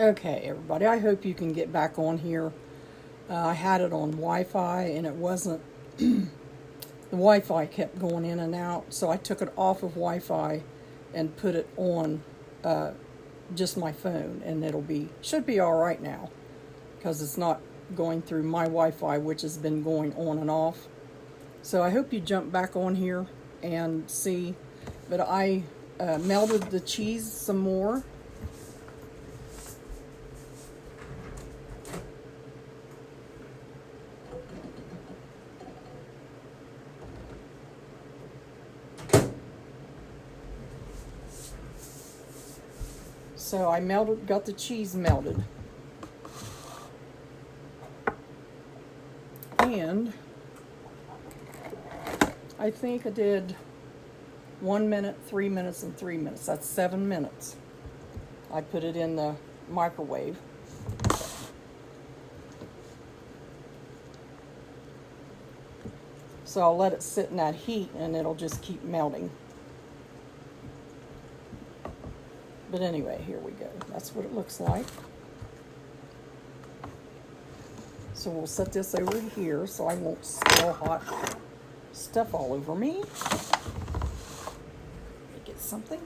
Okay, everybody, I hope you can get back on here. I had it on Wi-Fi and it wasn't, the Wi-Fi kept going in and out, so I took it off of Wi-Fi and put it on just my phone, and should be all right now because it's not going through my Wi-Fi, which has been going on and off. So I hope you jump back on here and see. But I melted the cheese some more. So I got the cheese melted. And I think I did 1 minute, 3 minutes, and 3 minutes. That's 7 minutes. I put it in the microwave. So I'll let it sit in that heat and it'll just keep melting. But anyway, here we go. That's what it looks like. So we'll set this over here so I won't spill hot stuff all over me. Let me get something.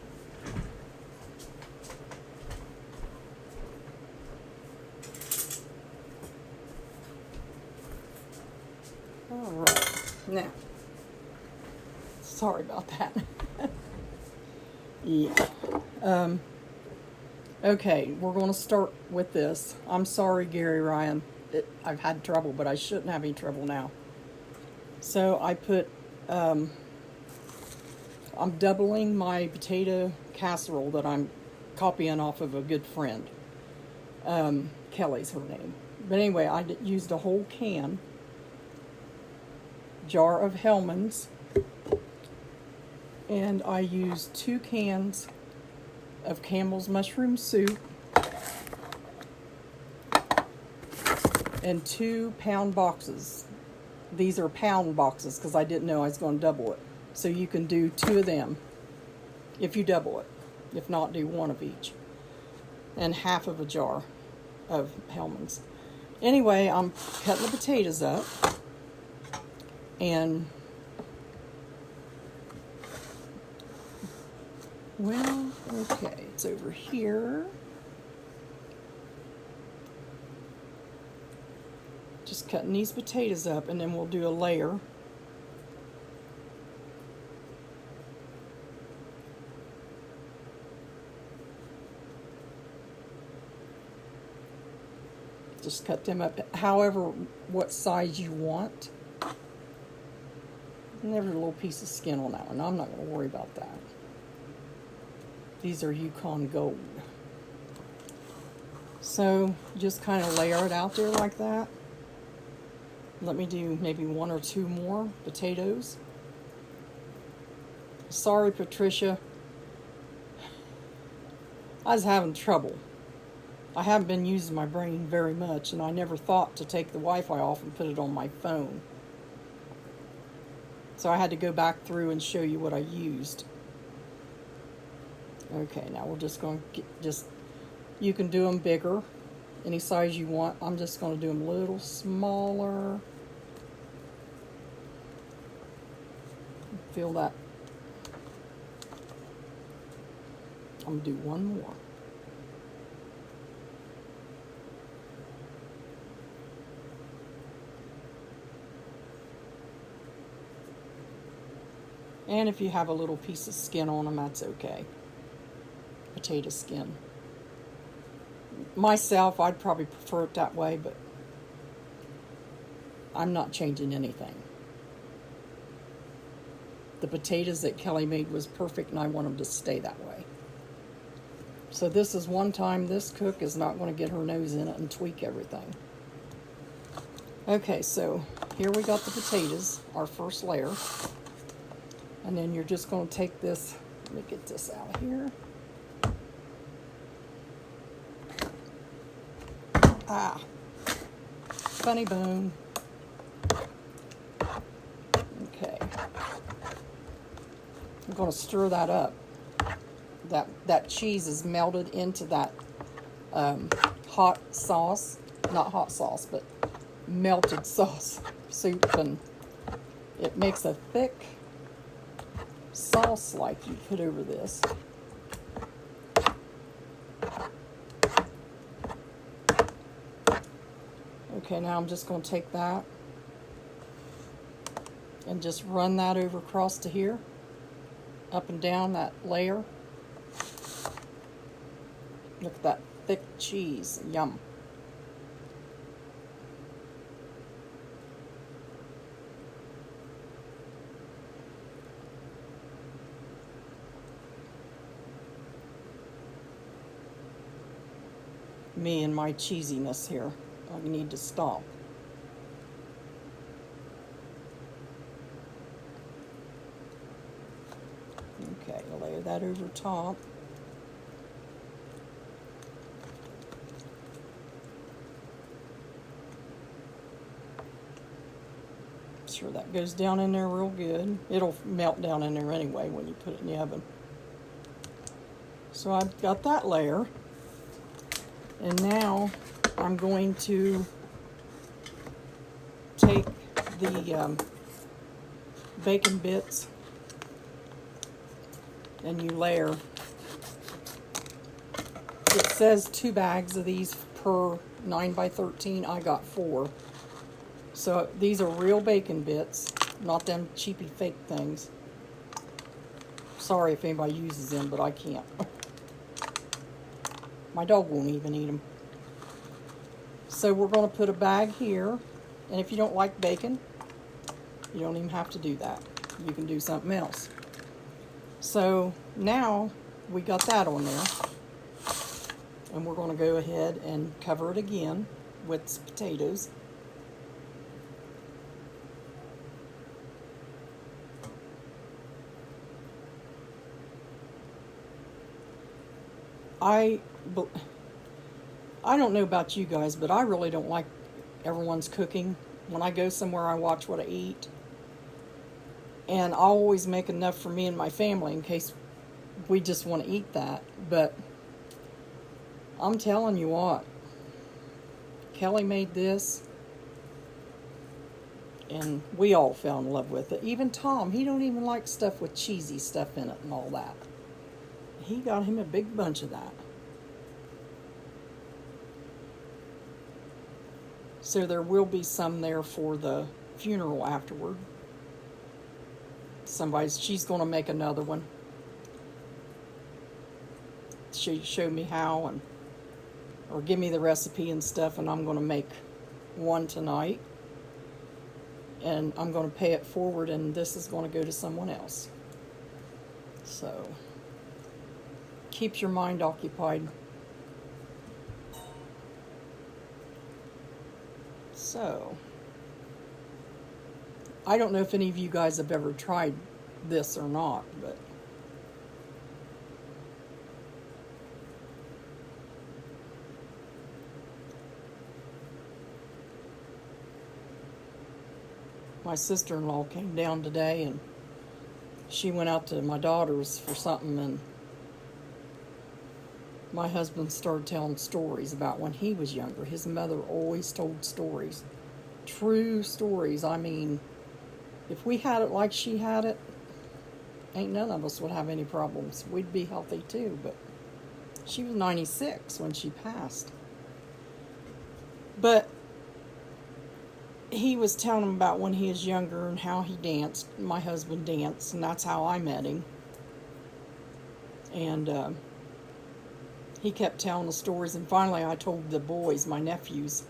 All right. Now, sorry about that. Yeah. Okay, we're going to start with this. I'm sorry, Gary Ryan. I've had trouble, but I shouldn't have any trouble now. So I put, I'm doubling my potato casserole that I'm copying off of a good friend. Kelly's her name. But anyway, I used a whole jar of Hellmann's, and I used 2 cans of Campbell's mushroom soup and 2 pound boxes. These are pound boxes because I didn't know I was going to double it. So you can do 2 of them if you double it. If not, do 1 of each. And half of a jar of Hellmann's. Anyway, I'm cutting the potatoes up. And, well, okay, it's over here. Just cutting these potatoes up, and then we'll do a layer. Just cut them up however, what size you want. And there's a little piece of skin on that one. I'm not going to worry about that. These are Yukon Gold. So just kind of layer it out there like that. Let me do maybe 1 or 2 more potatoes. Sorry, Patricia. I was having trouble. I haven't been using my brain very much, and I never thought to take the Wi-Fi off and put it on my phone. So I had to go back through and show you what I used. Okay, now we're just going to you can do them bigger, any size you want. I'm just going to do them a little smaller. Feel that? I'm going to do 1 more. And if you have a little piece of skin on them, that's okay. Potato skin. Myself, I'd probably prefer it that way, but I'm not changing anything. The potatoes that Kelly made was perfect, and I want them to stay that way. So this is one time this cook is not going to get her nose in it and tweak everything. Okay, so here we got the potatoes, our first layer. And then you're just going to take this, let me get this out of here. Ah, funny bone. Okay. I'm going to stir that up. That cheese is melted into that hot sauce, not hot sauce, but melted sauce soup, and it makes a thick sauce like you put over this. Okay, now I'm just going to take that and just run that over across to here, up and down that layer. Look at that thick cheese, yum. Me and my cheesiness here. I need to stop. Okay, lay that over top. Sure that goes down in there real good. It'll melt down in there anyway when you put it in the oven. So I've got that layer. And now I'm going to take the bacon bits and you layer. It says 2 bags of these per 9x13. I got 4. So these are real bacon bits, not them cheapy fake things. Sorry if anybody uses them, but I can't. My dog won't even eat them. So we're going to put a bag here. And if you don't like bacon, you don't even have to do that. You can do something else. So now we got that on there. And we're going to go ahead and cover it again with potatoes. I don't know about you guys, but I really don't like everyone's cooking. When I go somewhere, I watch what I eat. And I always make enough for me and my family in case we just want to eat that. But I'm telling you what, Kelly made this, and we all fell in love with it. Even Tom, he don't even like stuff with cheesy stuff in it and all that. He got him a big bunch of that. So there will be some there for the funeral afterward. She's going to make another one. She showed me how, or give me the recipe and stuff, and I'm going to make one tonight. And I'm going to pay it forward, and this is going to go to someone else. So keeps your mind occupied. So, I don't know if any of you guys have ever tried this or not, but my sister-in-law came down today, and she went out to my daughter's for something, and my husband started telling stories about when he was younger. His mother always told stories. True stories. I mean, if we had it like she had it, ain't none of us would have any problems. We'd be healthy too, but she was 96 when she passed. But he was telling him about when he was younger and how he danced. My husband danced, and that's how I met him. And he kept telling the stories, and finally I told the boys, my nephews,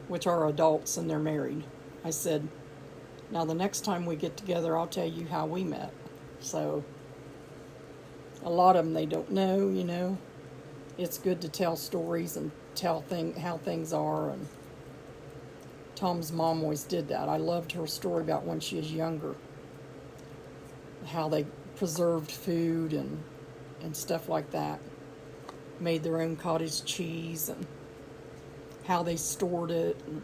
which are adults and they're married, I said, now the next time we get together, I'll tell you how we met. So a lot of them, they don't know, you know. It's good to tell stories and tell how things are. And Tom's mom always did that. I loved her story about when she was younger, how they preserved food and stuff like that. Made their own cottage cheese and how they stored it. And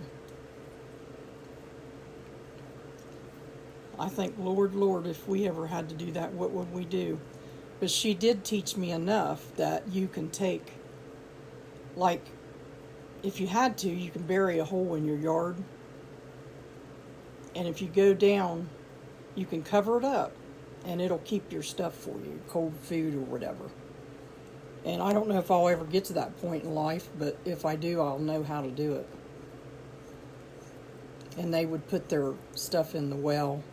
I think, Lord, if we ever had to do that, what would we do? But she did teach me enough that you can take Like, if you had to, you can bury a hole in your yard. And if you go down, you can cover it up. And it'll keep your stuff for you, cold food or whatever. And I don't know if I'll ever get to that point in life, but if I do, I'll know how to do it. And they would put their stuff in the well,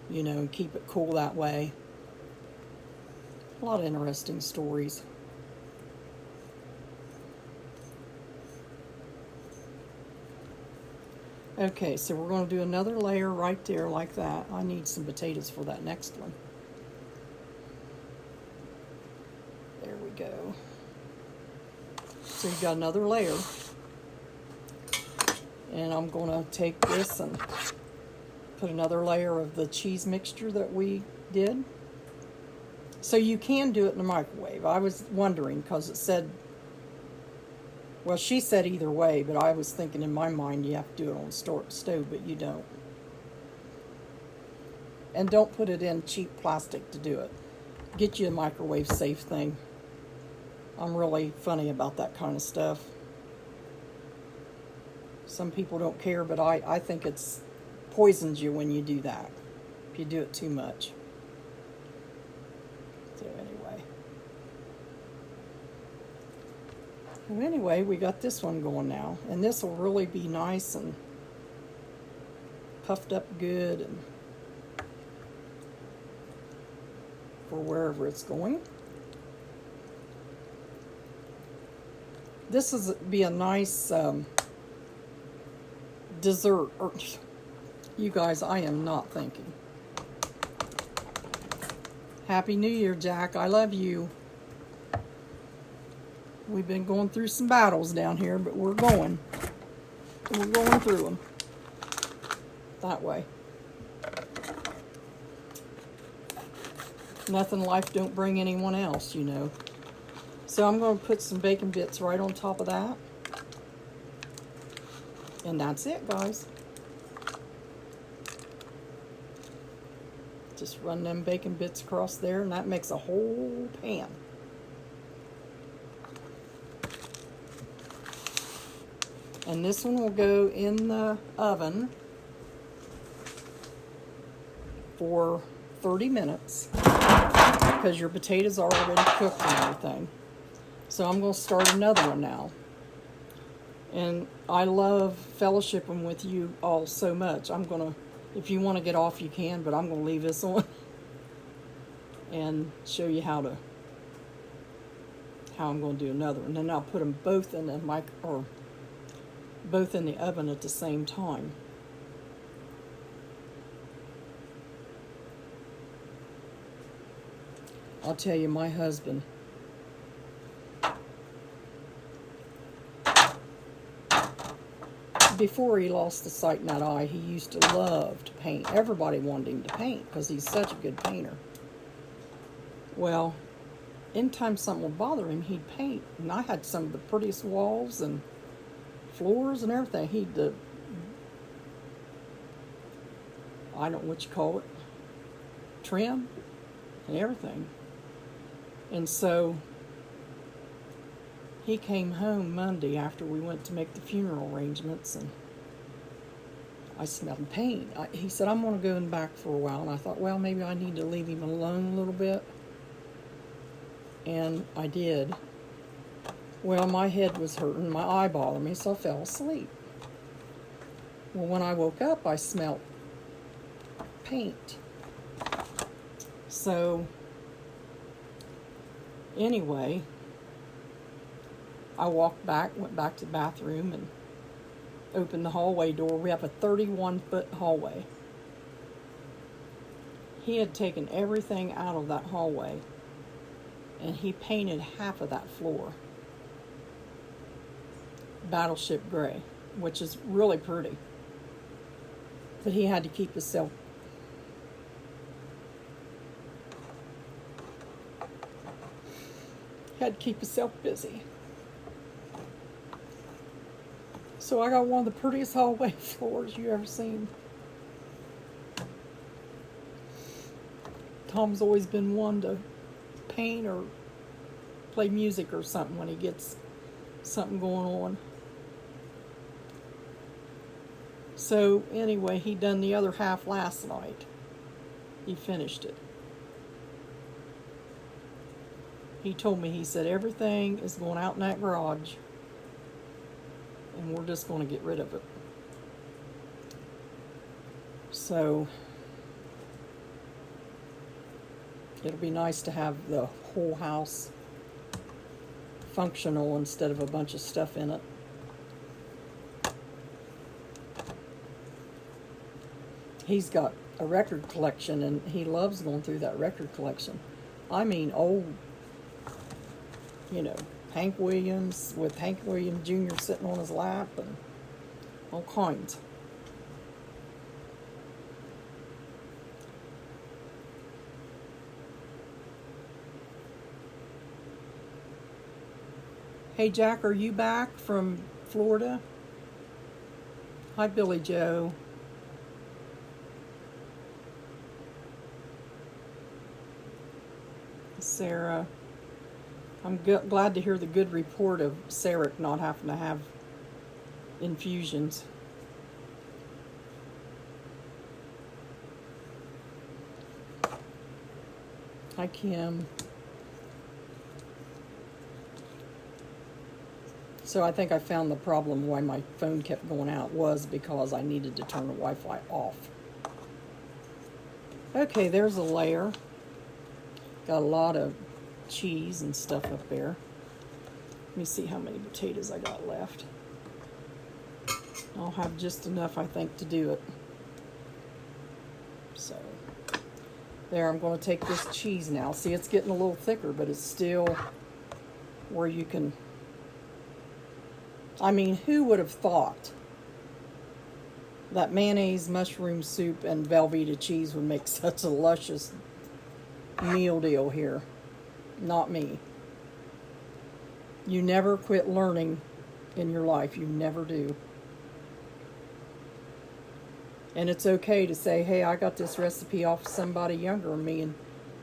you know, and keep it cool that way. A lot of interesting stories. Okay, so we're going to do another layer right there like that. I need some potatoes for that next one. There we go. So you've got another layer. And I'm going to take this and put another layer of the cheese mixture that we did. So you can do it in the microwave. I was wondering because it said, well, she said either way, but I was thinking in my mind you have to do it on the stove, but you don't. And don't put it in cheap plastic to do it. Get you a microwave safe thing. I'm really funny about that kind of stuff. Some people don't care, but I think it's poisons you when you do that, if you do it too much. So anyway, we got this one going now, and this will really be nice and puffed up good and for wherever it's going. This is be a nice dessert. You guys, I am not thinking. Happy New Year, Jack. I love you. We've been going through some battles down here, but we're going. We're going through them. That way. Nothing life don't bring anyone else, you know. So I'm going to put some bacon bits right on top of that. And that's it, guys. Just run them bacon bits across there, and that makes a whole pan. And this one will go in the oven for 30 minutes because your potatoes are already cooked and everything. So I'm going to start another one now. And I love fellowshipping with you all so much. I'm going to, if you want to get off, you can, but I'm going to leave this on and show you how I'm going to do another one. And then I'll put them both in the both in the oven at the same time. I'll tell you, my husband, before he lost the sight in that eye, he used to love to paint. Everybody wanted him to paint because he's such a good painter. Well, anytime something would bother him, he'd paint. And I had some of the prettiest walls and floors and everything. He'd, I don't know what you call it, trim and everything. And so he came home Monday after we went to make the funeral arrangements, and I smelled paint. He said, I'm going to go in back for a while. And I thought, well, maybe I need to leave him alone a little bit. And I did. Well, my head was hurting, my eye bothered me, so I fell asleep. Well, when I woke up, I smelled paint. So, anyway, I walked back, went back to the bathroom, and opened the hallway door. We have a 31-foot hallway. He had taken everything out of that hallway, and he painted half of that floor battleship gray, which is really pretty. But he had to keep himself busy. So I got one of the prettiest hallway floors you ever seen. Tom's always been one to paint or play music or something when he gets something going on. So anyway, he done the other half last night. He finished it. He told me, he said, everything is going out in that garage and we're just going to get rid of it. So it'll be nice to have the whole house functional instead of a bunch of stuff in it. He's got a record collection and he loves going through that record collection. I mean, old, you know, Hank Williams, with Hank Williams Jr. sitting on his lap and all kinds. Hey Jack, are you back from Florida? Hi Billy Joe. Sarah. I'm glad to hear the good report of Sarah not having to have infusions. Hi Kim. So I think I found the problem why my phone kept going out was because I needed to turn the Wi-Fi off. Okay, there's a layer. Got a lot of cheese and stuff up there. Let me see how many potatoes I got left. I'll have just enough, I think, to do it. So, there, I'm going to take this cheese now. See, it's getting a little thicker, but it's still where you can... I mean, who would have thought that mayonnaise, mushroom soup, and Velveeta cheese would make such a luscious meal deal here? Not me. You never quit learning in your life. You never do. And it's okay to say, hey, I got this recipe off somebody younger than me and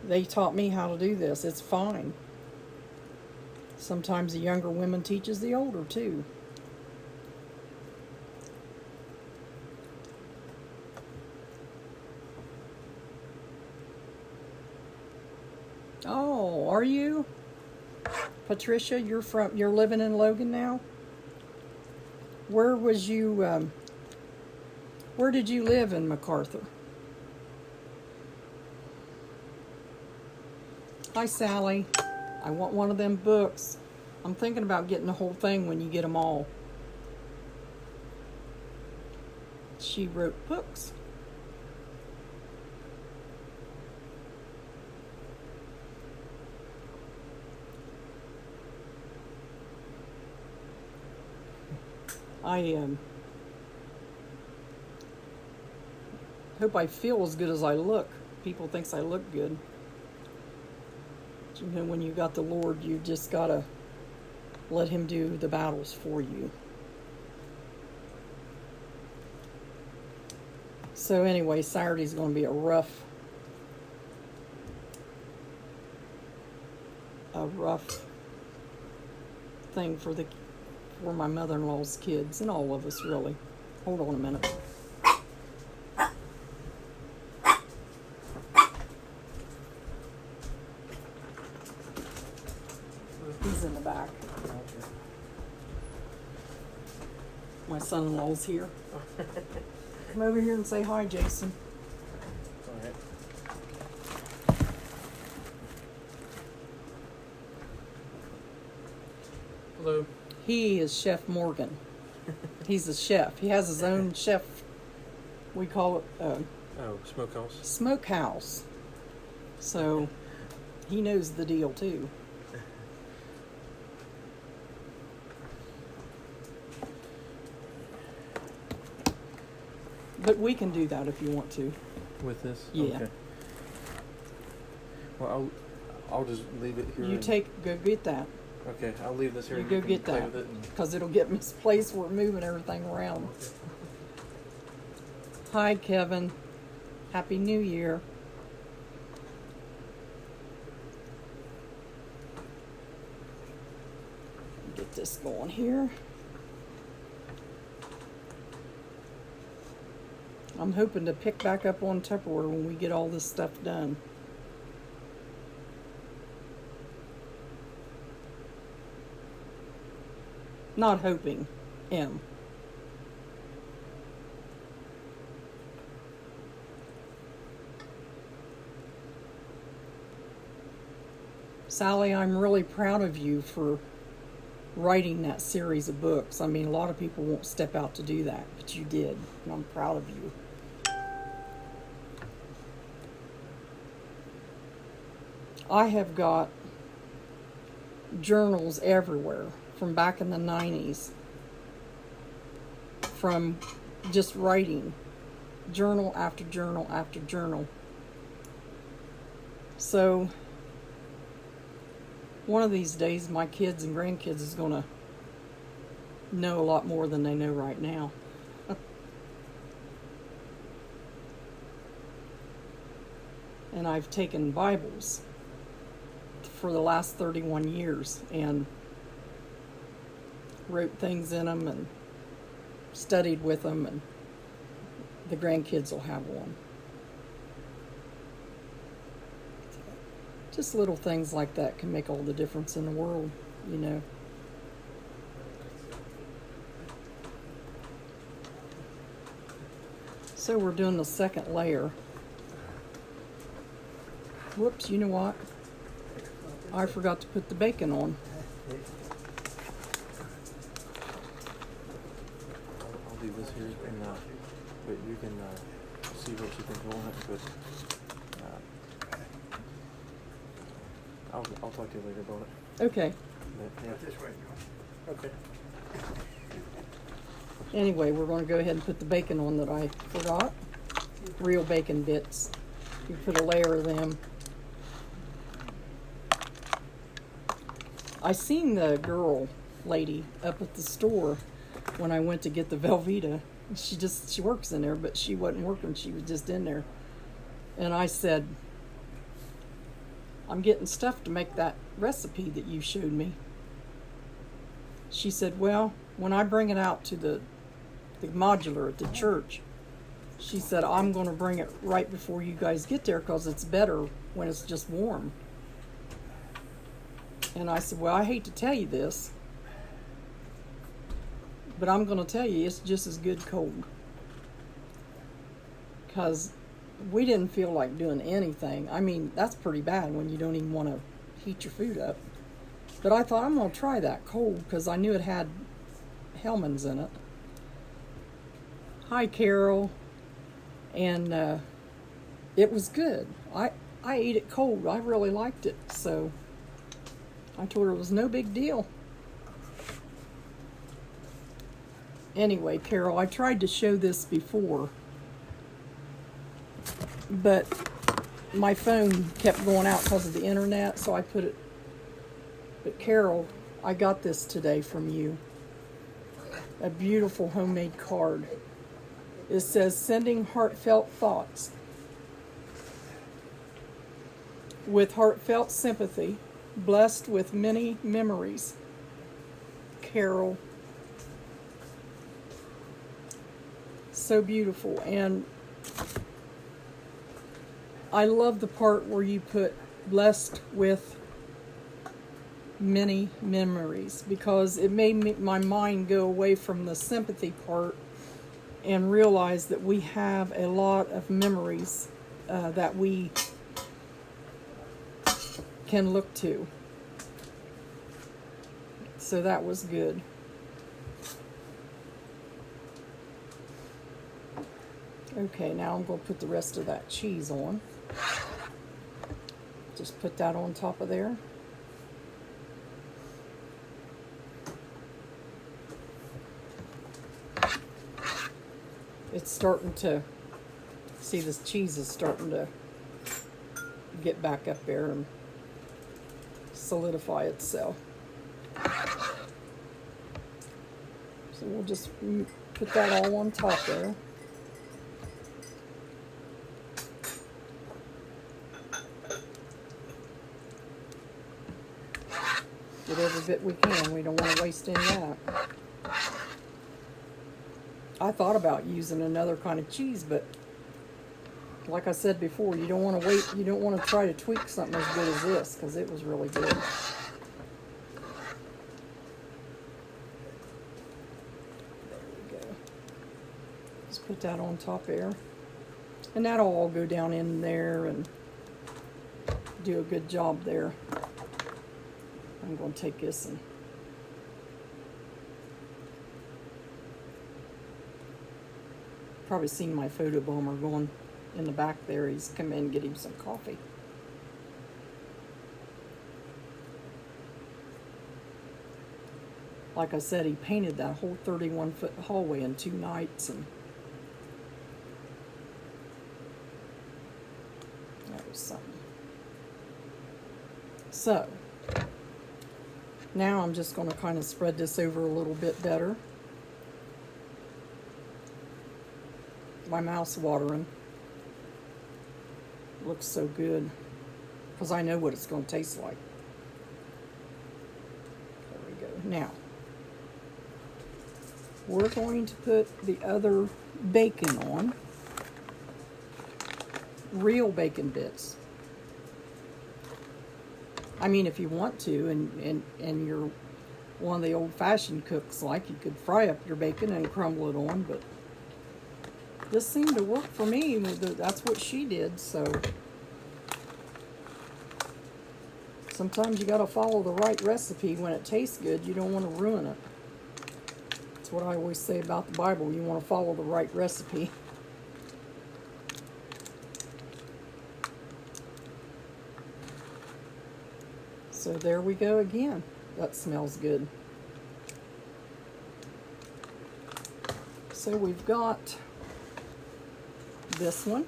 they taught me how to do this. It's fine. Sometimes the younger women teaches the older too. Oh, are you? Patricia, you're living in Logan now? Where was you, where did you live in MacArthur? Hi, Sally. I want one of them books. I'm thinking about getting the whole thing when you get them all. She wrote books. I hope I feel as good as I look. People thinks I look good. You know, when you got the Lord, you just gotta let Him do the battles for you. So anyway, Saturday's going to be a rough thing for my mother-in-law's kids and all of us, really. Hold on a minute. He's in the back. My son-in-law's here. Come over here and say hi, Jason. All right. Hello. He is Chef Morgan. He's a chef. He has his own chef. We call it Smokehouse. Smokehouse. So he knows the deal too. But we can do that if you want to. With this? Yeah. Okay. Well, I'll just leave it here. You go get that. Okay, I'll leave this here. You and go can get play that, with it and... because it'll get misplaced. We're moving everything around. Hi, Kevin. Happy New Year. Get get this going here. I'm hoping to pick back up on Tupperware when we get all this stuff done. Not hoping, am. Sally, I'm really proud of you for writing that series of books. I mean, a lot of people won't step out to do that, but you did, and I'm proud of you. I have got journals everywhere from back in the 90s from just writing journal after journal after journal. So one of these days my kids and grandkids is going to know a lot more than they know right now. And I've taken Bibles for the last 31 years and wrote things in them and studied with them, and the grandkids will have one. Just little things like that can make all the difference in the world, you know. So we're doing the second layer. Whoops, you know what? I forgot to put the bacon on. I'll leave this here, and but you can see what you think on it. But I'll talk to you later about it. Okay. But, yeah. Okay. Anyway, we're going to go ahead and put the bacon on that I forgot. Real bacon bits. You put a layer of them. I seen the girl lady up at the store when I went to get the Velveeta. She works in there, but she wasn't working. She was just in there. And I said, I'm getting stuff to make that recipe that you showed me. She said, well, when I bring it out to the modular at the church, she said, I'm going to bring it right before you guys get there because it's better when it's just warm. And I said, well, I hate to tell you this, but I'm going to tell you it's just as good cold. Because we didn't feel like doing anything. I mean, that's pretty bad when you don't even want to heat your food up. But I thought, I'm going to try that cold because I knew it had Hellmann's in it. Hi, Carol. And it was good. I ate it cold. I really liked it. So I told her it was no big deal. Anyway, Carol, I tried to show this before, but my phone kept going out because of the internet, so I put it. But Carol, I got this today from you. A beautiful homemade card. It says, sending heartfelt thoughts. With heartfelt sympathy, blessed with many memories. Carol. So beautiful. And I love the part where you put blessed with many memories, because it made my mind go away from the sympathy part and realize that we have a lot of memories that we can look to. So that was good. Okay, now I'm going to put the rest of that cheese on. Just put that on top of there. It's starting to, see, this cheese is starting to get back up there and solidify itself. So we'll just put that all on top there. Get bit we can. We don't want to waste any of that. I thought about using another kind of cheese, but like I said before, you don't want to wait. You don't want to try to tweak something as good as this, because it was really good. Put that on top there, and that'll all go down in there and do a good job there. I'm going to take this and probably seen my photo bomber going in the back there. He's come in and get him some coffee. Like I said, he painted that whole 31-foot hallway in 2 nights, and something. So now I'm just going to kind of spread this over a little bit better. My mouth's watering. Looks so good because I know what it's going to taste like. There we go. Now we're going to put the other bacon on. Real bacon bits. I mean, if you want to, and you're one of the old-fashioned cooks, like, you could fry up your bacon and crumble it on, but this seemed to work for me. That's what she did, so sometimes you got to follow the right recipe. When it tastes good, you don't want to ruin it. That's what I always say about the Bible. You want to follow the right recipe. So there we go again. That smells good. So we've got this one.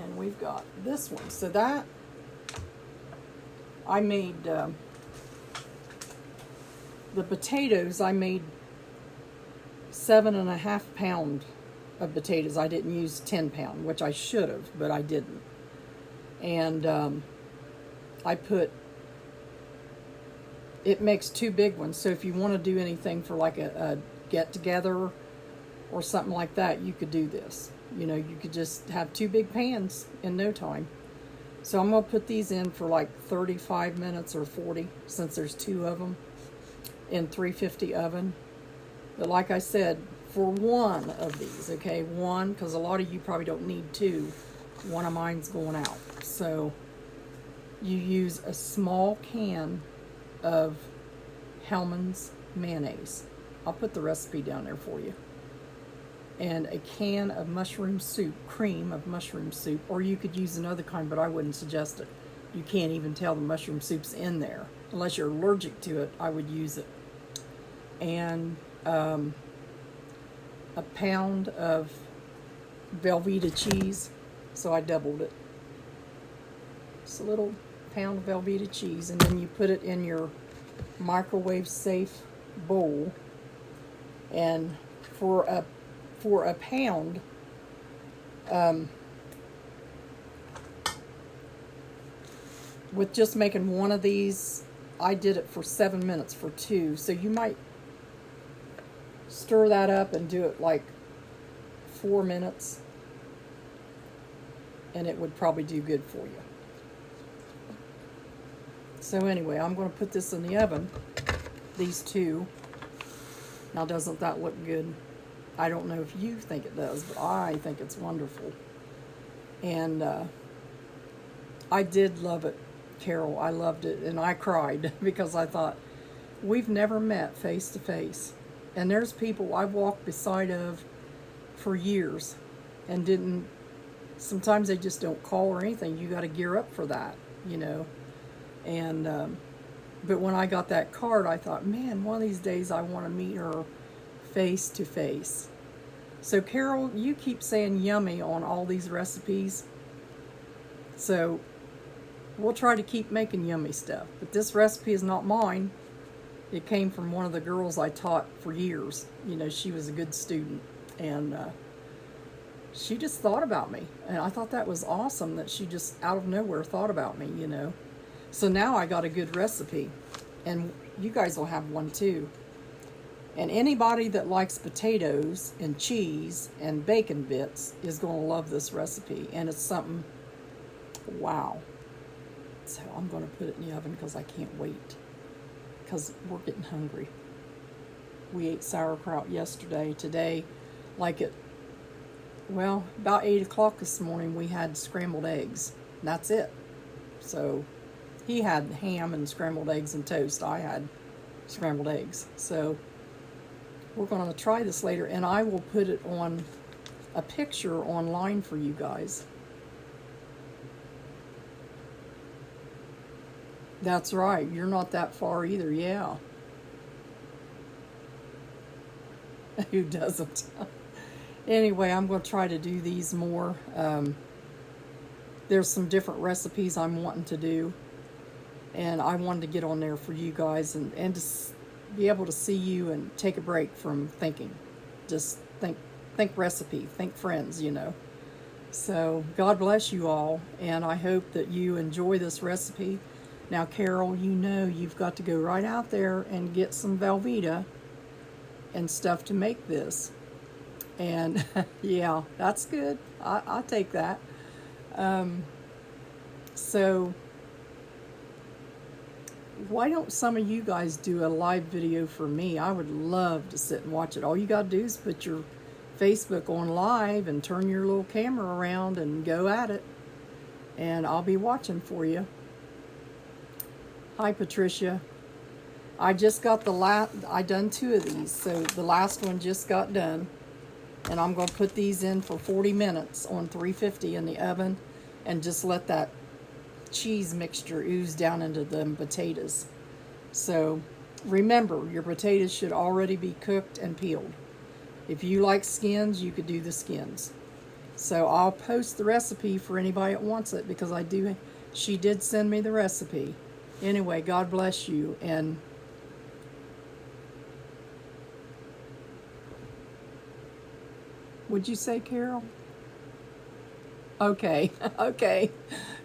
And we've got this one. So that, I made, the potatoes, I made 7.5 pounds of potatoes. I didn't use 10 pound, which I should have, but I didn't. And I put, it makes 2 big ones. So if you want to do anything for like a get-together or something like that, you could do this. You know, you could just have 2 big pans in no time. So I'm going to put these in for like 35 minutes or 40, since there's 2 of them, in 350 oven. But like I said, for one of these, okay, one, because a lot of you probably don't need 2. One of mine's going out. So you use a small can of Hellmann's mayonnaise. I'll put the recipe down there for you. And a can of mushroom soup, cream of mushroom soup, or you could use another kind, but I wouldn't suggest it. You can't even tell the mushroom soup's in there. Unless you're allergic to it, I would use it. And a pound of Velveeta cheese. So I doubled it. Just a little pound of Velveeta cheese, and then you put it in your microwave safe bowl. And for a pound, with just making one of these, I did it for 7 minutes for 2. So you might stir that up and do it like 4 minutes. And it would probably do good for you. So anyway, I'm going to put this in the oven, these 2. Now, doesn't that look good? I don't know if you think it does, but I think it's wonderful. And I did love it, Carol. I loved it, and I cried because I thought, we've never met face to face. And there's people I've walked beside of for years and didn't. Sometimes they just don't call or anything. You got to gear up for that, you know. And but when I got that card, I thought, man, one of these days I want to meet her face to face. So Carol, you keep saying yummy on all these recipes. So we'll try to keep making yummy stuff. But this recipe is not mine. It came from one of the girls I taught for years. You know, she was a good student. And she just thought about me. And I thought that was awesome that she just out of nowhere thought about me, you know. So now I got a good recipe. And you guys will have one too. And anybody that likes potatoes and cheese and bacon bits is going to love this recipe. And it's something, wow. So I'm going to put it in the oven because I can't wait. Because we're getting hungry. We ate sauerkraut yesterday. Today, about 8 o'clock this morning, we had scrambled eggs. And that's it. So he had ham and scrambled eggs and toast. I had scrambled eggs. So we're going to try this later, and I will put it on a picture online for you guys. That's right. You're not that far either. Yeah. Who doesn't? Anyway, I'm going to try to do these more. There's some different recipes I'm wanting to do, and I wanted to get on there for you guys and to be able to see you and take a break from thinking. Just think recipe, think friends, you know. So God bless you all, and I hope that you enjoy this recipe. Now, Carol, you know you've got to go right out there and get some Velveeta and stuff to make this. And yeah, that's good. I'll take that. So why don't some of you guys do a live video for me? I would love to sit and watch it. All you got to do is put your Facebook on live and turn your little camera around and go at it. And I'll be watching for you. Hi, Patricia. I just got I done 2 of these, so the last one just got done. And I'm going to put these in for 40 minutes on 350 in the oven and just let that cheese mixture ooze down into them potatoes. So remember, your potatoes should already be cooked and peeled. If you like skins, you could do the skins. So I'll post the recipe for anybody that wants it, because she did send me the recipe. Anyway, God bless you. And would you say, Carol? Okay, okay.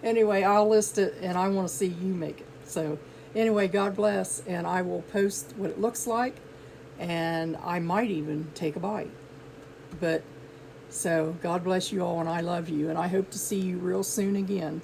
Anyway, I'll list it, and I want to see you make it. So anyway, God bless, and I will post what it looks like, and I might even take a bite. But so God bless you all, and I love you, and I hope to see you real soon again.